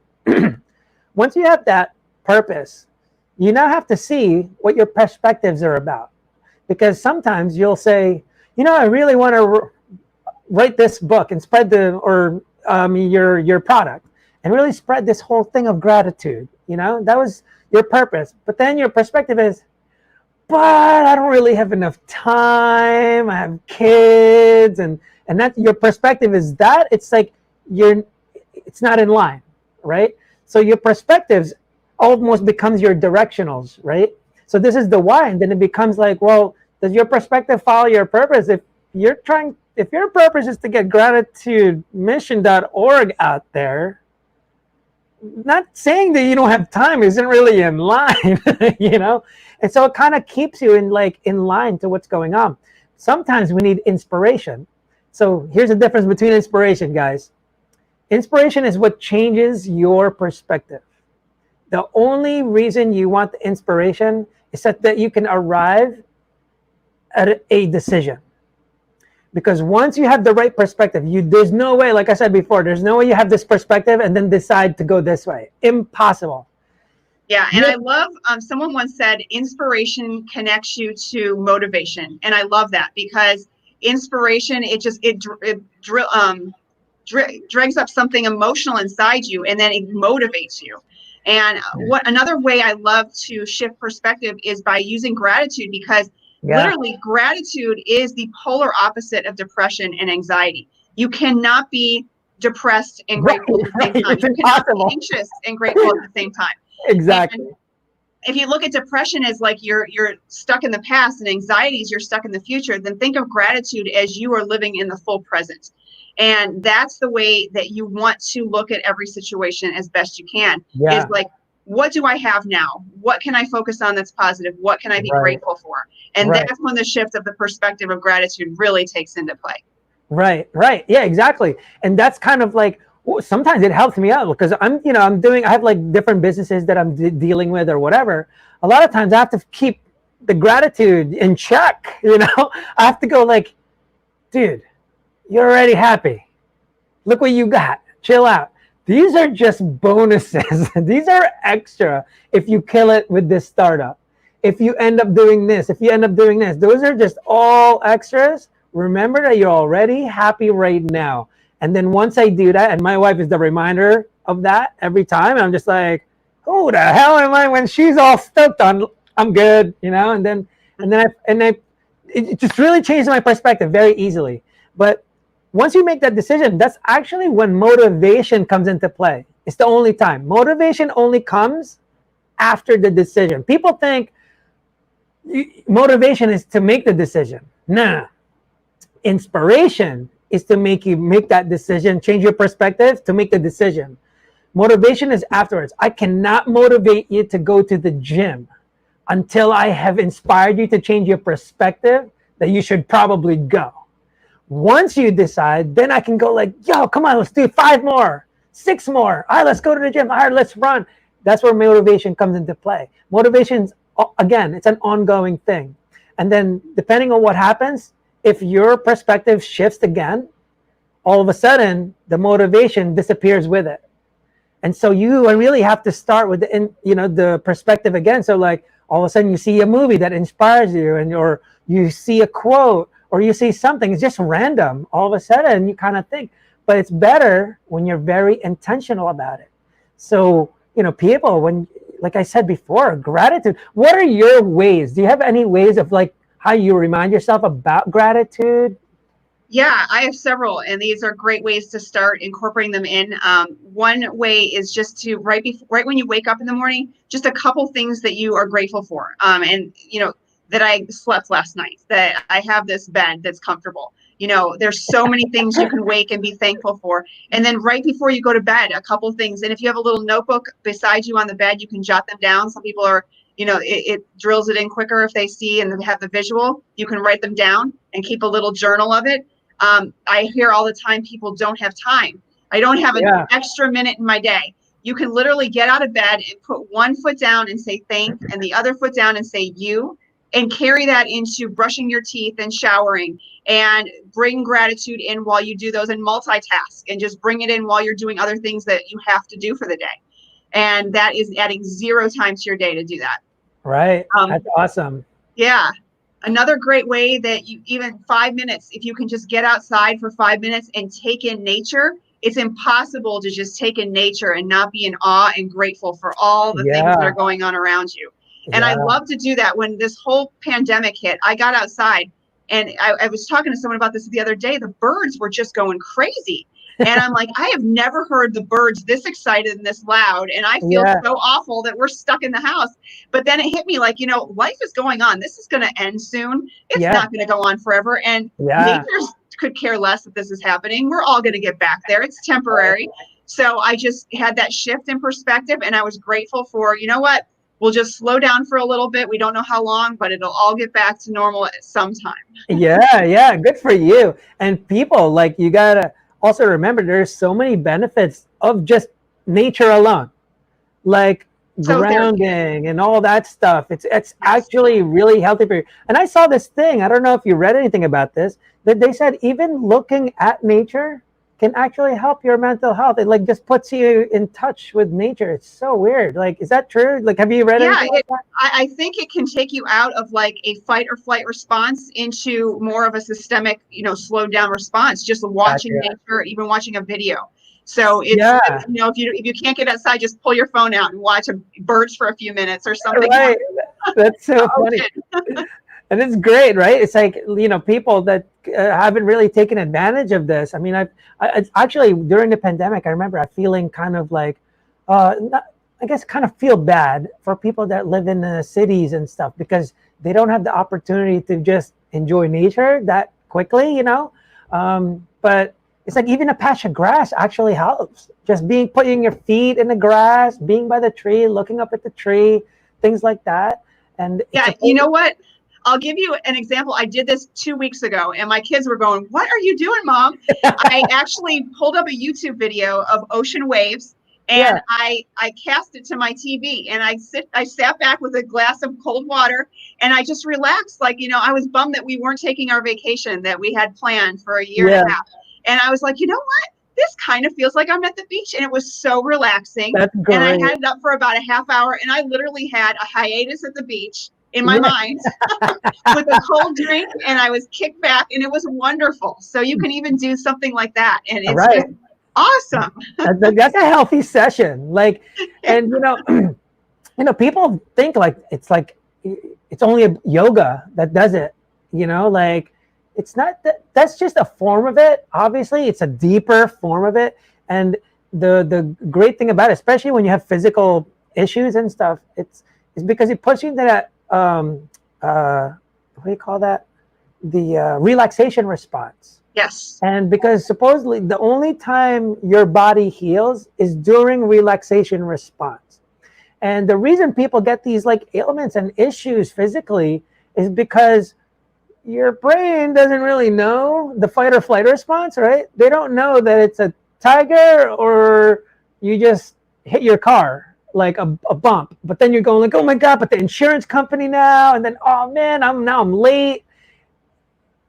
Once you have that purpose, you now have to see what your perspectives are about. Because sometimes you'll say, I really want to write this book and spread your product and really spread this whole thing of gratitude. That was your purpose. But then your perspective is, but I don't really have enough time. I have kids, and that your perspective is that it's like it's not in line, right? So your perspectives almost becomes your directionals, right? So this is the why, and then it becomes like, well, does your perspective follow your purpose? If your purpose is to get gratitudemission.org out there, not saying that you don't have time isn't really in line, And so it kind of keeps you in line to what's going on. sometimes we need inspiration. So here's the difference between inspiration, guys. Inspiration is what changes your perspective. The only reason you want the inspiration is that you can arrive at a decision. Because once you have the right perspective, there's no way, like I said before, there's no way you have this perspective and then decide to go this way. Impossible. Yeah, and I love, someone once said, inspiration connects you to motivation. And I love that, because inspiration, drags up something emotional inside you, and then it motivates you. And what another way I love to shift perspective is by using gratitude, because literally gratitude is the polar opposite of depression and anxiety. You cannot be depressed and grateful at the same time. You cannot be anxious and grateful at the same time. Exactly. And if you look at depression as like you're stuck in the past, and anxieties you're stuck in the future, then think of gratitude as you are living in the full present. And that's the way that you want to look at every situation as best you can. Is like, what do I have now? What can I focus on that's positive? What can I be grateful for? And that's when the shift of the perspective of gratitude really takes into play. Right. Yeah, exactly. And that's kind of like, sometimes it helps me out, because I have like different businesses that I'm dealing with or whatever. A lot of times I have to keep the gratitude in check. I have to go like, dude, you're already happy. Look what you got. Chill out. These are just bonuses. These are extra if you kill it with this startup. If you end up doing this, those are just all extras. Remember that you're already happy right now. And then once I do that, and my wife is the reminder of that every time, I'm just like, who the hell am I when she's all stoked on, I'm good, and then it just really changed my perspective very easily. But once you make that decision, that's actually when motivation comes into play. It's the only time. Motivation only comes after the decision. People think motivation is to make the decision. Nah. Inspiration is to make you make that decision, change your perspective to make the decision. Motivation is afterwards. I cannot motivate you to go to the gym until I have inspired you to change your perspective that you should probably go. Once you decide, then I can go like, yo, come on, let's do 5 more, 6 more. All right, let's go to the gym. All right, let's run. That's where motivation comes into play. Motivation's, again, it's an ongoing thing. And then depending on what happens, if your perspective shifts again, all of a sudden the motivation disappears with it. And so you really have to start with the perspective again. So like all of a sudden you see a movie that inspires you, or you see a quote, or you see something, it's just random. All of a sudden you kind of think, but it's better when you're very intentional about it. So, people, when, like I said before, gratitude, what are your ways? Do you have any ways of like how you remind yourself about gratitude? Yeah, I have several, and these are great ways to start incorporating them in. One way is just to right when you wake up in the morning, just a couple things that you are grateful for. And that I slept last night, that I have this bed that's comfortable. There's so many things you can wake and be thankful for. And then right before you go to bed, a couple things. And if you have a little notebook beside you on the bed, you can jot them down. Some people are, it drills it in quicker if they see and have the visual. You can write them down and keep a little journal of it. I hear all the time people don't have time. I don't have an extra minute in my day. You can literally get out of bed and put one foot down and say thank, and the other foot down and say you, and carry that into brushing your teeth and showering, and bring gratitude in while you do those, and multitask and just bring it in while you're doing other things that you have to do for the day. And that is adding 0 time to your day to do that. Right. That's awesome. Yeah. Another great way that you, even 5 minutes, if you can just get outside for 5 minutes and take in nature. It's impossible to just take in nature and not be in awe and grateful for all the things that are going on around you. And I love to do that. When this whole pandemic hit, I got outside, and I was talking to someone about this the other day. The birds were just going crazy. And I'm like, I have never heard the birds this excited and this loud. And I feel so awful that we're stuck in the house. But then it hit me like, life is going on. This is going to end soon. It's not going to go on forever. And nature could care less if this is happening. We're all going to get back there. It's temporary. So I just had that shift in perspective, and I was grateful for, we'll just slow down for a little bit. We don't know how long, but it'll all get back to normal at some time. Yeah, good for you. And people, like, you gotta also remember there's so many benefits of just nature alone, like So grounding and all that stuff. It's yes. actually really healthy for you. And I saw this thing, I don't know if you read anything about this, that they said even looking at nature can actually help your mental health. It like just puts you in touch with nature. It's so weird. Like, is that true? Like, have you read Yeah, anything like that? I think it can take you out of like a fight or flight response into more of a systemic, slowed down response, just watching Gotcha. nature, even watching a video. So it's, Yeah, if you can't get outside, just pull your phone out and watch birds for a few minutes or something. right. That's so funny. And it's great, right? It's like, people that haven't really taken advantage of this. I mean, I actually, during the pandemic, I remember I feeling kind of like, not, I guess, kind of feel bad for people that live in the cities and stuff because they don't have the opportunity to just enjoy nature that quickly. But it's like even a patch of grass actually helps. Just putting your feet in the grass, being by the tree, looking up at the tree, things like that. And yeah, you know what? I'll give you an example. I did this 2 weeks ago and my kids were going, "What are you doing, Mom?" I actually pulled up a YouTube video of ocean waves and yeah, I cast it to my TV and I sat back with a glass of cold water and I just relaxed. Like, I was bummed that we weren't taking our vacation that we had planned for a year yeah, and a half. And I was like, you know what? This kind of feels like I'm at the beach. And it was so relaxing. that's And I great. had it up for about a half hour and I literally had a hiatus at the beach in my Yeah, mind with a cold drink and I was kicked back and it was wonderful. So you can even do something like that. And it's right. just awesome. That's a healthy session. Like, and people think like it's only a yoga that does it. Like it's not that. That's just a form of it. Obviously, it's a deeper form of it. And the great thing about it, especially when you have physical issues and stuff, it's because it puts you into that what do you call that? The relaxation response. Yes. And because supposedly the only time your body heals is during relaxation response. And the reason people get these like ailments and issues physically is because your brain doesn't really know the fight or flight response, right? They don't know that it's a tiger or you just hit your car like a bump. But then you're going like, oh my God, but the insurance company now, and then oh man, I'm late.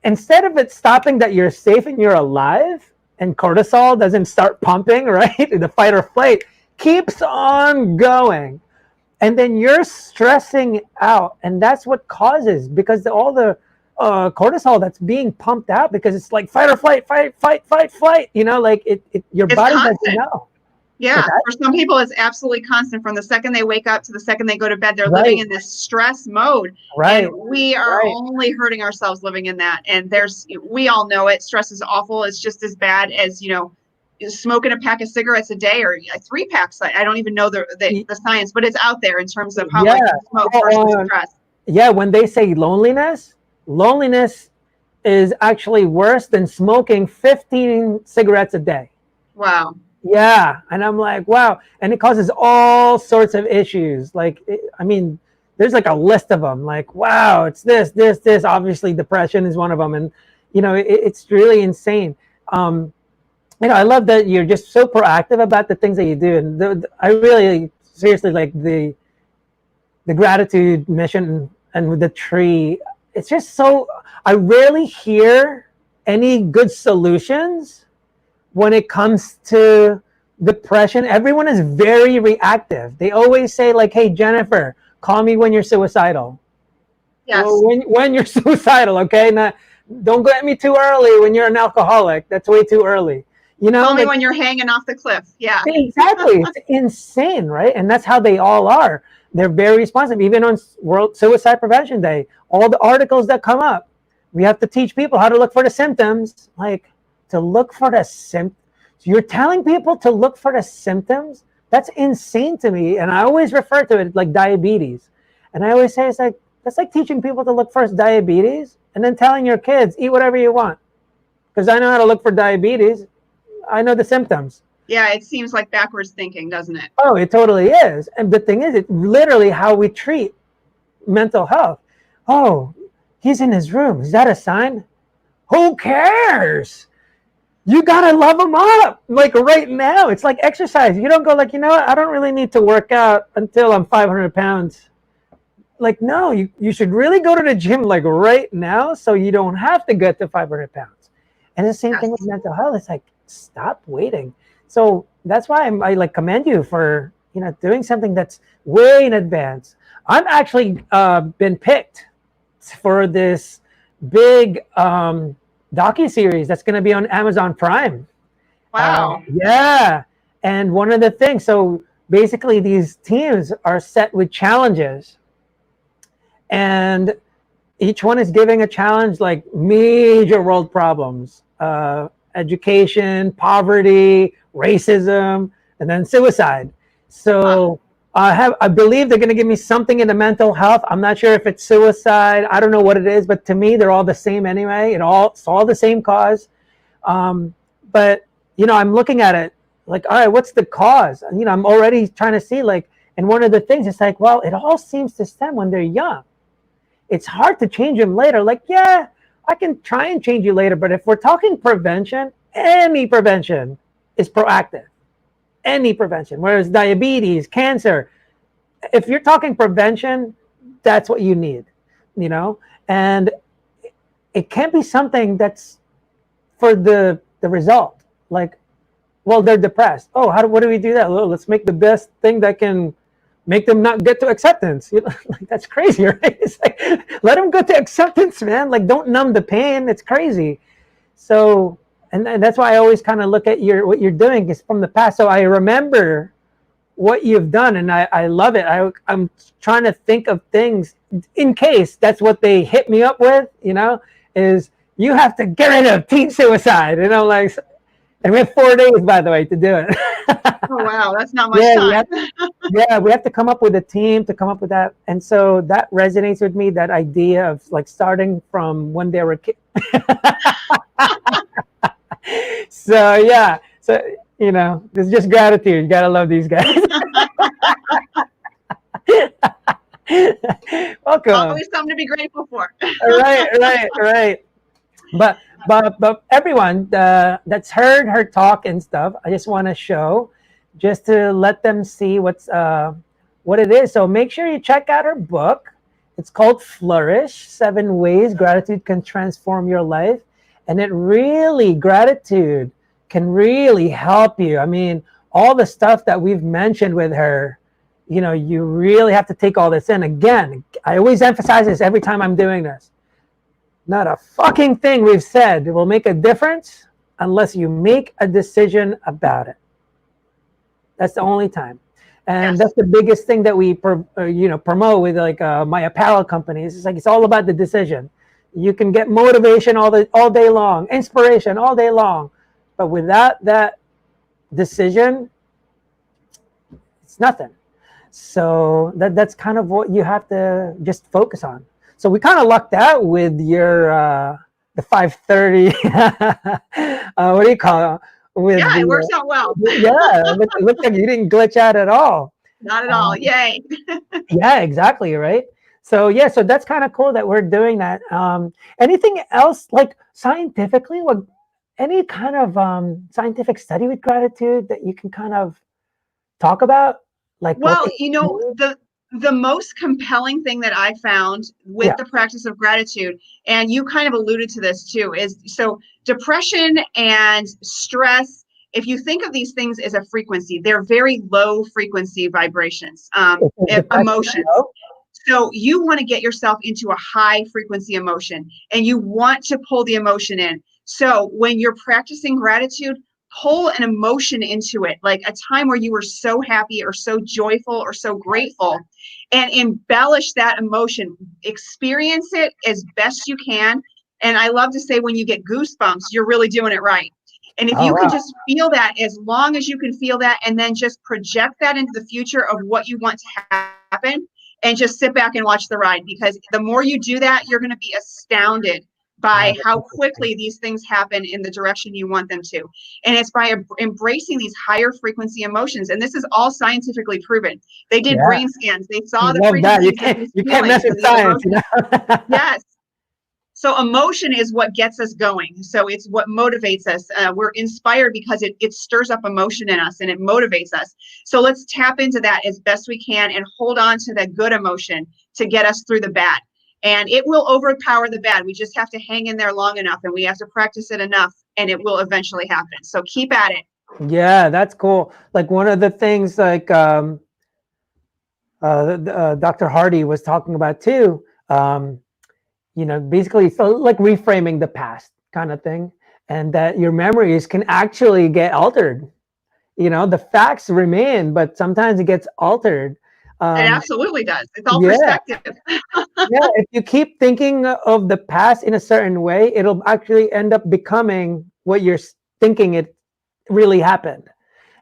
Instead of it stopping that you're safe and you're alive and cortisol doesn't start pumping, right? The fight or flight keeps on going. And then you're stressing out. And that's what causes, because all the cortisol that's being pumped out, because it's like fight or flight, fight, flight, like your It's body doesn't constant. know. Yeah, for some people, it's absolutely constant from the second they wake up to the second they go to bed. They're Right. living in this stress mode, Right. and we are Right. only hurting ourselves living in that. And we all know it. Stress is awful. It's just as bad as smoking a pack of cigarettes a day or 3 packs. I don't even know the science, but it's out there in terms of how much you smoke versus stress. Yeah, when they say loneliness is actually worse than smoking 15 cigarettes a day. Wow. Yeah, and I'm like, wow, and it causes all sorts of issues. Like, there's like a list of them. Like, wow, it's this. Obviously, depression is one of them, and it's really insane. I love that you're just so proactive about the things that you do, and I really seriously like the gratitude mission and with the tree. It's just so I rarely hear any good solutions when it comes to depression. Everyone is very reactive. They always say like, hey, Jennifer, call me when you're suicidal. Yes. Well, when you're suicidal, okay? Now, don't get me too early when you're an alcoholic. That's way too early. Call me when you're hanging off the cliff. Yeah. Exactly. It's insane, right? And that's how they all are. They're very responsive. Even on World Suicide Prevention Day, all the articles that come up, we have to teach people how to look for the symptoms. Like, to look for the symptoms. You're telling people to look for the symptoms? That's insane to me. And I always refer to it like diabetes. And I always say that's like teaching people to look for diabetes and then telling your kids, eat whatever you want. Because I know how to look for diabetes. I know the symptoms. Yeah, it seems like backwards thinking, doesn't it? Oh, it totally is. And the thing is, it's literally how we treat mental health. Oh, he's in his room. Is that a sign? Who cares? You gotta love him up like right now. It's like exercise. You don't go like, you know what? I don't really need to work out until I'm 500 pounds. Like, no, you should really go to the gym like right now so you don't have to get to 500 pounds. And the same thing with Yes. mental health. It's like, stop waiting. So that's why I like commend you for, doing something that's way in advance. I've actually been picked for this big docu-series that's going to be on Amazon Prime. Wow. Yeah. And one of the things, so basically these teams are set with challenges, and each one is giving a challenge like major world problems, education, poverty, racism, and then suicide. Huh. So I believe they're going to give me something in the mental health. I'm not sure if it's suicide. I don't know what it is, but to me, they're all the same anyway. It's all the same cause. But I'm looking at it like, all right, what's the cause? I'm already trying to see like, and one of the things it's like, well, it all seems to stem when they're young. It's hard to change them later. Like, yeah, I can try and change you later, but if we're talking prevention, any prevention is proactive. Any prevention, whereas diabetes, cancer, if you're talking prevention, that's what you need, and it can't be something that's for the result. Like, well, they're depressed. Oh, what do we do that? Well, let's make the best thing that can make them not get to acceptance. Like, that's crazy, right? It's like, let them go to acceptance, man. Like, don't numb the pain. It's crazy. So, and that's why I always kind of look at what you're doing is from the past. So I remember what you've done, and I love it. I'm trying to think of things in case that's what they hit me up with, is you have to get rid of teen suicide. Like, and we have 4 days, by the way, to do it. Oh, wow. That's not much Yeah, time. we have to come up with a team to come up with that. And so that resonates with me, that idea of like starting from when they were kids. So, yeah. So, it's just gratitude. You got to love these guys. Welcome. Always something to be grateful for. Right. But everyone that's heard her talk and stuff, I just want to show, just to let them see what it is. So make sure you check out her book. It's called Flourish: 7 Ways Gratitude Can Transform Your Life. And gratitude can really help you. I mean, all the stuff that we've mentioned with her, you really have to take all this in. Again, I always emphasize this every time I'm doing this. Not a fucking thing we've said will make a difference unless you make a decision about it. That's the only time. And that's the biggest thing that we promote with like my apparel companies. It's like, it's all about the decision. You can get motivation all day long, inspiration all day long, but without that decision, it's nothing. So that's kind of what you have to just focus on. So we kind of lucked out with your the 5:30. What do you call it? Yeah, it works out well. Yeah, it looks like you didn't glitch out at all. Not at all. Yay. Yeah, exactly, right? So yeah, so that's kind of cool that we're doing that. Anything else like scientifically? Any kind of scientific study with gratitude that you can kind of talk about? Like, well, the most compelling thing that I found with the practice of gratitude, and you kind of alluded to this too, is so depression and stress, if you think of these things as a frequency, they're very low frequency vibrations, emotions. So you want to get yourself into a high frequency emotion, and you want to pull the emotion in. So when you're practicing gratitude, pull an emotion into it, like a time where you were so happy or so joyful or so grateful, and embellish that emotion, experience it as best you can. And I love to say, when you get goosebumps, you're really doing it right. And if you can just feel that, as long as you can feel that, and then just project that into the future of what you want to happen, and just sit back and watch the ride, because the more you do that, you're going to be astounded by that's how interesting. quickly these things happen in the direction you want them to. And it's by embracing these higher frequency emotions. And this is all scientifically proven. They did Yeah, brain scans. They I saw the love that. frequencies of these You can't mess feelings and with these science, you emotions. know. Yes. So emotion is what gets us going. So it's what motivates us. We're inspired because it stirs up emotion in us and it motivates us. So let's tap into that as best we can and hold on to that good emotion to get us through the bad. And it will overpower the bad. We just have to hang in there long enough and we have to practice it enough and it will eventually happen. So keep at it. Yeah, that's cool. Like one of the things like Dr. Hardy was talking about too, you know, basically so like reframing the past kind of thing, and that your memories can actually get altered. You know, the facts remain, but sometimes it gets altered. It Um, absolutely does. It's all yeah, perspective. yeah. If you keep thinking of the past in a certain way, it'll actually end up becoming what you're thinking it really happened,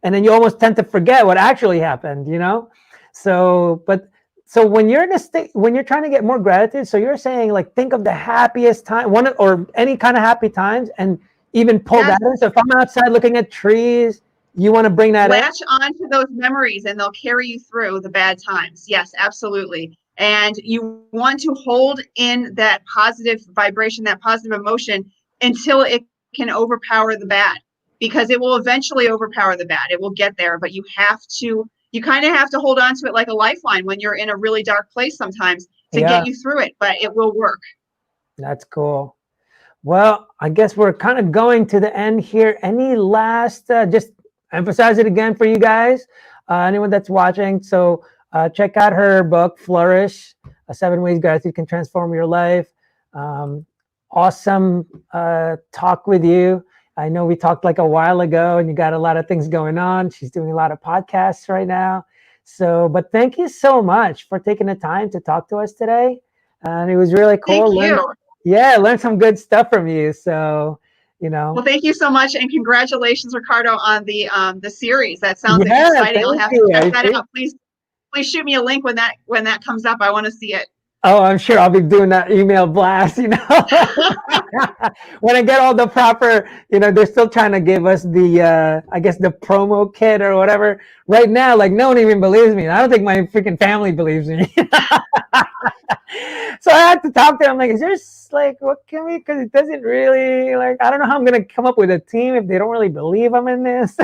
and then you almost tend to forget what actually happened. You know, so but so when you're in a state when you're trying to get more gratitude, so you're saying like think of the happiest time, one or any kind of happy times, and even pull Yes. that in. So if I'm outside looking at trees, you want to bring that in. Latch on to those memories and they'll carry you through the bad times. Yes, absolutely. And you want to hold in that positive vibration, that positive emotion until it can overpower the bad, because it will eventually overpower the bad. It will get there, but you kind of have to hold on to it like a lifeline when you're in a really dark place sometimes to get Yeah, you through it, but it will work. that's cool. Well, I guess we're kind of going to the end here. Any last, just emphasize it again for you guys, anyone that's watching. So check out her book, Flourish, 7 Ways Gratitude Can Transform Your Life. Um, awesome talk with you. I know we talked like a while ago and you got a lot of things going on. She's doing a lot of podcasts right now. So, but thank you so much for taking the time to talk to us today. And it was really Thank cool. you. Yeah, I learned some good stuff from you. So, you know, Well, thank you so much, and congratulations, Ricardo, on the series. That sounds yeah, exciting. I'll thank have to you. check that out. Please shoot me a link when that comes up. I want to see it. Oh, I'm sure I'll be doing that email blast, you know. When I get all the proper, you know, they're still trying to give us the, I guess the promo kit or whatever. Right now, like no one even believes me. I don't think my freaking family believes me. So I had to talk to him. Like, is there like, what can we? Because it doesn't really like. I don't know how I'm gonna come up with a team if they don't really believe I'm in this.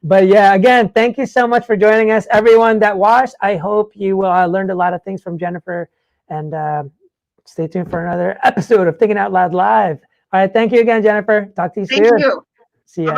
But yeah, again, thank you so much for joining us, everyone that watched. I hope you learned a lot of things from Jennifer, and stay tuned for another episode of Thinking Out Loud Live. All right, thank you again, Jennifer. Talk to you Thank soon. you. See Bye ya. bye.